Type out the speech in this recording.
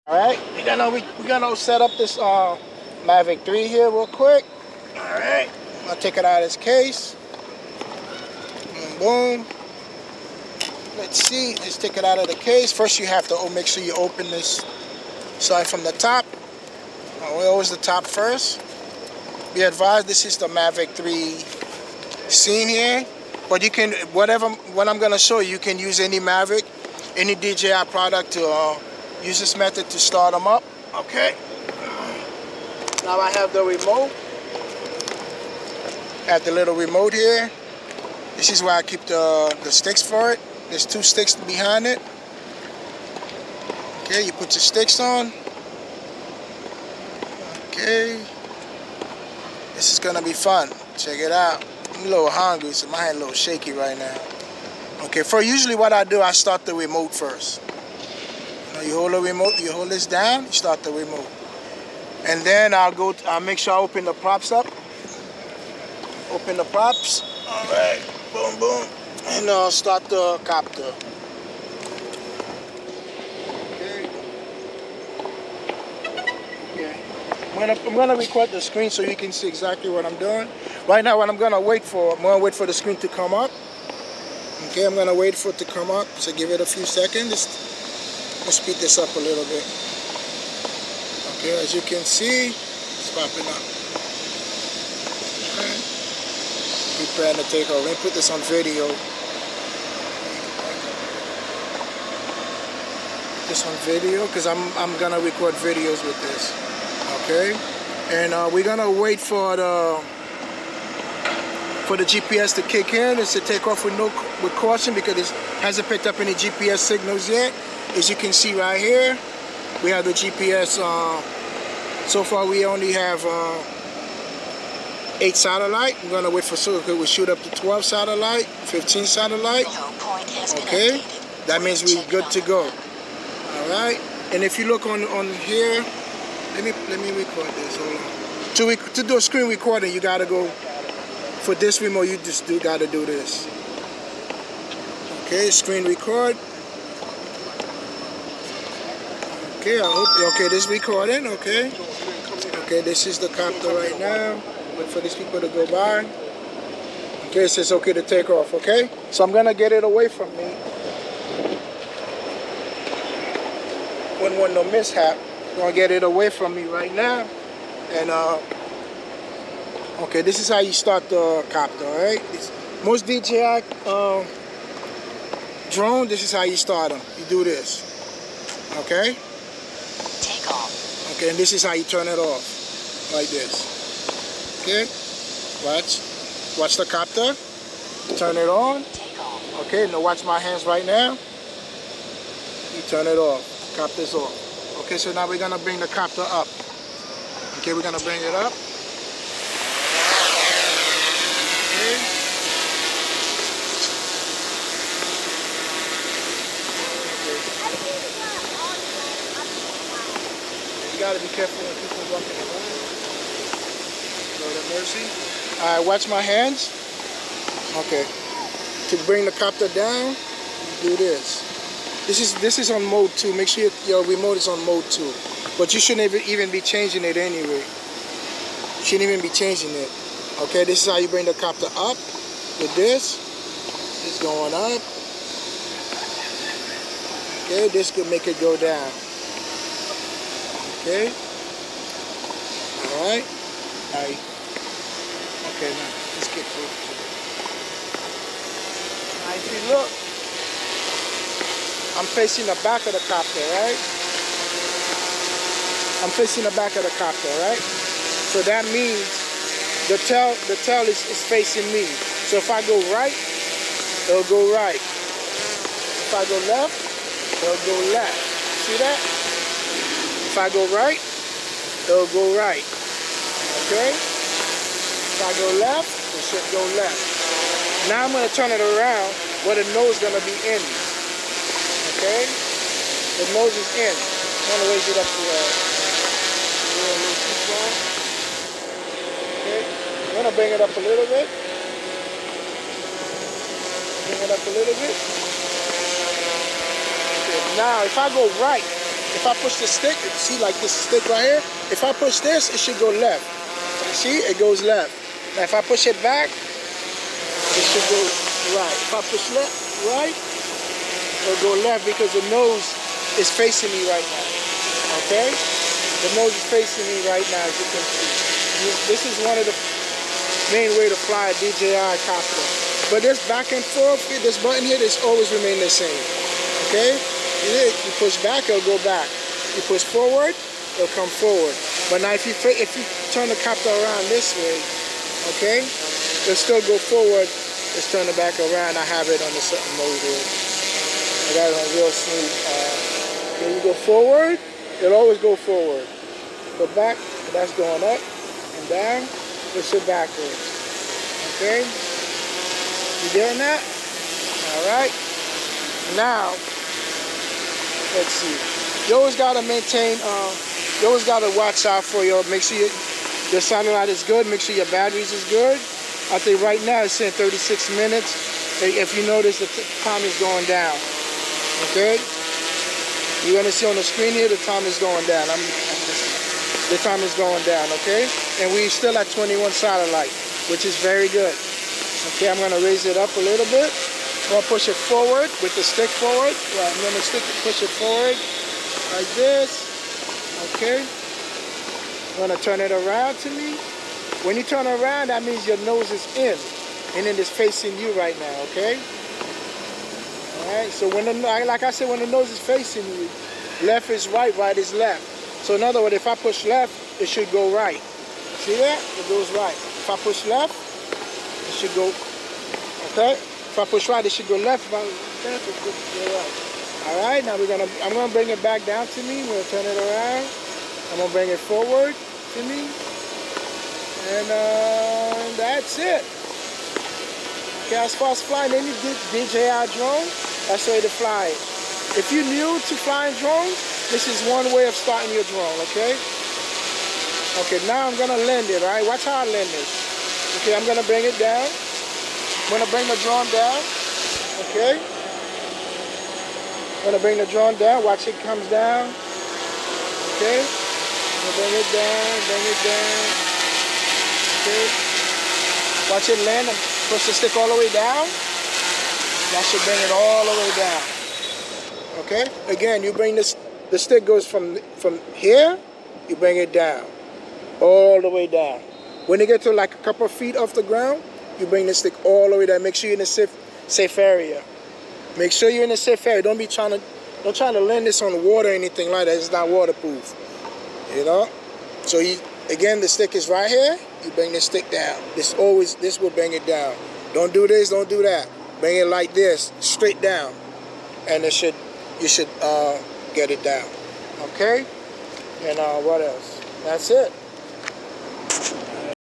All right, we're gonna set up this Mavic 3 here real quick. All right, I'll take it out of its case. Boom, boom. Let's see. Let's take it out of the case. First, you have to make sure you open this side from the top. Always the top first. Be advised, this is the Mavic 3 scene here. But you can, what I'm gonna show you, you can use any Mavic, any DJI product to use this method to start them up. Okay. Now I have the remote. Add the little remote here. This is where I keep the sticks for it. There's 2 sticks behind it. Okay, you put your sticks on. Okay. This is gonna be fun. Check it out. I'm a little hungry, so my hand a little shaky right now. Okay, usually what I do, I start the remote first. You hold the remote, you hold this down, you start the remote. And then I'll make sure I open the props up. Open the props. All right, boom, boom. And I'll start the copter. Okay. I'm gonna record the screen so you can see exactly what I'm doing. Right now, what I'm gonna wait for the screen to come up. Okay, I'm gonna wait for it to come up. So give it a few seconds. Let's speed this up a little bit. Okay, as you can see, it's popping up. Okay. Preparing to take off. Let me put this on video. Put this on video because I'm gonna record videos with this. Okay, and we're gonna wait for the GPS to kick in. It's to take off with caution because it hasn't picked up any GPS signals yet. As you can see right here, we have the GPS. So far, we only have 8 satellite. I'm gonna wait for we shoot up to 12 satellite, 15 satellite. Okay, that means we're good to go. All right, and if you look on here. Let me record this. Hold on. To do a screen recording, you gotta go for this remote. You just gotta do this. Okay, screen record. Okay, okay, this recording. Okay, okay, this is the copter right now. Wait for these people to go by. Okay, it says okay to take off. Okay, so I'm gonna get it away from me. Wouldn't want no mishap. Gonna get it away from me right now, and okay, this is how you start the copter. All right, most DJI drone, this is how you start them. You do this. Okay. Take off. Okay, and this is how you turn it off, like this. Okay. Watch the copter. Turn it on. Take off. Okay. Now watch my hands right now. You turn it off. Copter's off. Okay, so now we're gonna bring the copter up. Okay, we're gonna bring it up. Okay. You gotta be careful when people walking around. Lord have mercy. All right, watch my hands. Okay. To bring the copter down, you do this. This is on mode 2. Make sure your remote is on mode 2. But you shouldn't even be changing it anyway. You shouldn't even be changing it. Okay, this is how you bring the copter up. With this, it's going up. Okay, this could make it go down. Okay. All right. Okay, now let's get through. Now, if you look, I'm facing the back of the copter, right? I'm facing the back of the copter, right? So that means the tail is facing me. So if I go right, it'll go right. If I go left, it'll go left. See that? If I go right, it'll go right. Okay? If I go left, it should go left. Now I'm going to turn it around where the nose is going to be in. Okay? The nose is in. I'm going to raise it up to a little too far. Okay? I'm going to bring it up a little bit. Bring it up a little bit. Okay. Now, if I go right, if I push the stick, see like this stick right here, if I push this, it should go left. See, it goes left. Now if I push it back, it should go right. If I push left, right, it'll go left because the nose is facing me right now. Okay? The nose is facing me right now, as you can see. This is one of the main way to fly a DJI copter. But this back and forth, this button here, this always remain the same. Okay? You push back, it'll go back. You push forward, it'll come forward. But now if you turn the copter around this way, okay, it'll still go forward. Let's turn it back around. I have it on the certain mode here. I got it on real smooth. When you go forward, it'll always go forward. Go back, that's going up and down. Push it backwards. Okay? You getting that? Alright. Now, let's see. You always gotta maintain, you always gotta watch out for make sure your satellite is good, make sure your batteries is good. I think right now it's saying 36 minutes. If you notice, the time is going down. Okay? You're gonna see on the screen here, the time is going down. The time is going down, okay? And we're still at 21 satellite, which is very good. Okay, I'm gonna raise it up a little bit. I'm gonna push it forward with the stick forward. Well, I'm gonna push it forward like this. Okay. I'm gonna turn it around to me. When you turn around, that means your nose is in, and it is facing you right now. Okay. All right. So like I said, when the nose is facing you, left is right, right is left. So in other words, if I push left, it should go right. See that? It goes right. If I push left, it should go. Okay. If I push right, it should go left. If I push left, it should go right. All right. Now I'm gonna bring it back down to me. We're gonna turn it around. I'm gonna bring it forward to me. And that's it. Okay, as far as flying any DJI drone, that's the way to fly it. If you're new to flying drones, this is one way of starting your drone, okay? Okay, now I'm gonna land it, all right? Watch how I land this. Okay, I'm gonna bring it down. I'm gonna bring the drone down, okay? I'm gonna bring the drone down, watch it comes down, okay? I'm gonna bring it down, okay? Watch it land and push the stick all the way down. That should bring it all the way down. Okay? Again, you bring this, the stick goes from here, you bring it down. All the way down. When you get to like a couple of feet off the ground, you bring the stick all the way down. Make sure you're in a safe area. Make sure you're in a safe area. Don't try to land this on the water or anything like that. It's not waterproof. You know? So again, the stick is right here. You bring the stick down. This will bring it down. Don't do this, don't do that. Bring it like this, straight down. And you should get it down. Okay? And what else? That's it.